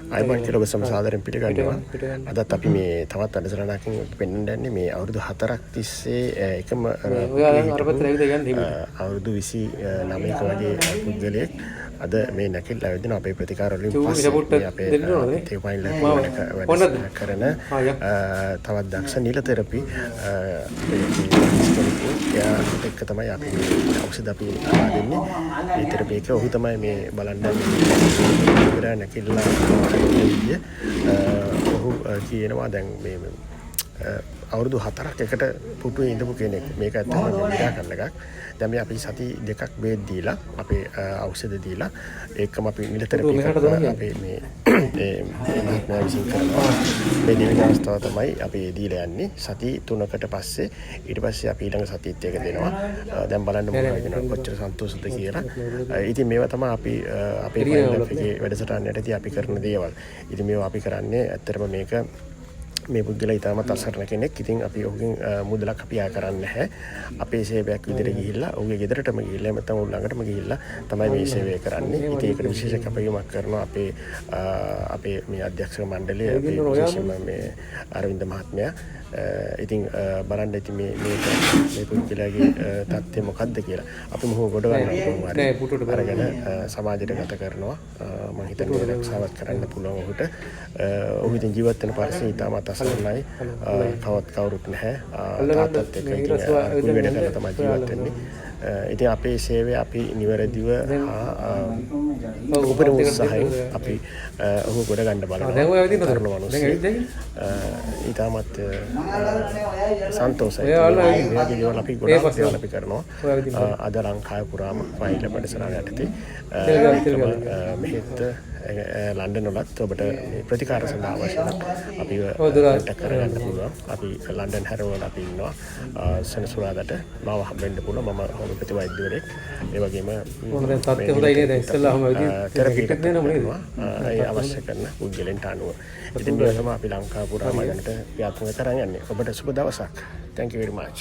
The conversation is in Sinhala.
අයිබන් කියලා ඔබ සාදරයෙන් පිළිගන්නවා. අදත් අපි මේ තවත් වැඩසටහනකින් පෙන්වන්න යන්නේ මේ අවුරුදු 4ක් තිස්සේ එකම අවුරුදු 29ක වගේ පුද්ගලයෙක් අද මේ නැකිල් ඇවිදින අපේ ප්‍රතිකාර වලින් පස්සේ අපේ තේපයින්ල වැඩ කරන තවත් දක්ෂ නිල තෙරපි එක්ක තමයි අපි ඖෂධ අපි දෙන්නේ. මේ තෙරපි එක ඔහු තමයි මේ බලන්න ඉවර නැකිල්ලා ඔහු කියනවා දැන් මේ අවුරුදු 4ක් එකට පුටුවේ ඉඳපු කෙනෙක්. මේක ඇත්තටම නිරාකරණ එකක්. දැන් මේ අපි සති දෙකක් බේත් දීලා අපේ ඖෂධ දීලා ඒකම අපි නිලතරපි කරනවා. අපි මේ මහත්මයා විසින් කරනවා. මේ දෙවෙනි අවස්ථාව තමයි අපි දීලා යන්නේ. සති 3කට පස්සේ ඊට පස්සේ අපි ඊළඟ සතියත් එක දෙනවා. දැන් බලන්න මොනවද වෙනවද කොච්චර සන්තෝෂද කියලා. ඉතින් මේවා තමයි අපි අපේ පයින්ලෆ්ගේ වැඩසටහන යටතේ අපි කරන දේවල්. ඉතින් මේවා අපි කරන්නේ ඇත්තටම මේක මේ පුද්ගලයා ඉතාමත් අසරණ කෙනෙක්. ඉතින් අපි ඔහුගෙන් මුදලක් අපි ආ කරන්නේ නැහැ. අපේ සේවයක් විදිහට ගිහිල්ලා ඔහුගේ ගෙදරටම ගිහිල්ලා නැත්නම් ඔහු ළඟටම ගිහිල්ලා තමයි මේ සේවය කරන්නේ. ඉතින් ඒකට විශේෂ කැපවීමක් කරනවා අපේ මේ අධ්‍යක්ෂක මණ්ඩලය, අපේ විශේෂයෙන්ම මේ අරවින්ද මහත්මයා. ඉතින් බලන්න ඉතින් මේ පුද්ගලයාගේ තත්ත්වය මොකක්ද කියලා අපි මොහොම ගොඩ ගන්නවා. අරගෙන සමාජයට ගත කරනවා. මම හිතන්නේ රක්ෂාවත් කරන්න පුළුවන් ඔහුට. ඔහු ඉතින් ජීවත් වෙන පරිසරය ඉතාමත් අසරණයි. කවුරුත් නැහැ. තාත්තත් එක්ක ඉතින් කුඩු වැඩ කරලා තමයි ජීවත් වෙන්නේ. ඉතින් අපේ සේවය අපි නිවැරදිව උපරිම උත්සාහයෙන් අපි ඔහු ගොඩ ගන්න බලනවා. තරුණ මිනිස්සු ඉතාමත් සන්තෝෂයි. මේ වගේ දේවල් අපි ගොඩක් දේවල් අපි කරනවා. අද ලංකාව පුරාම වයිල පරිසරය යටතේ මෙහෙත් ලන්ඩන් වලත් ඔබට ප්‍රතිකාර සඳහා අවශ්‍ය නම් අපිව කොන්ටැක්ට් කරගන්න පුළුවන්. අපි ලන්ඩන් හැරවල අපි ඉන්නවා. සෙනසුරාදාට මාව හම්බෙන්න පුළුවන්. මම හොමියෝපැති වෛද්‍යවරයෙක්. ඒ වගේම දැන් තත්ත්වය හොඳයි නේද? ඉස්සෙල්ලාම තෙරපි එකක් දෙනවා. ඒ අවශ්‍ය කරන පුද්ගලයන්ට අනුව. ඉතින් මේ තමයි අපි ලංකාව පුරාම යන්නට ක්‍රියාත්මක කරන් යන්නේ. ඔබට සුබ දවසක්. Thank you very much.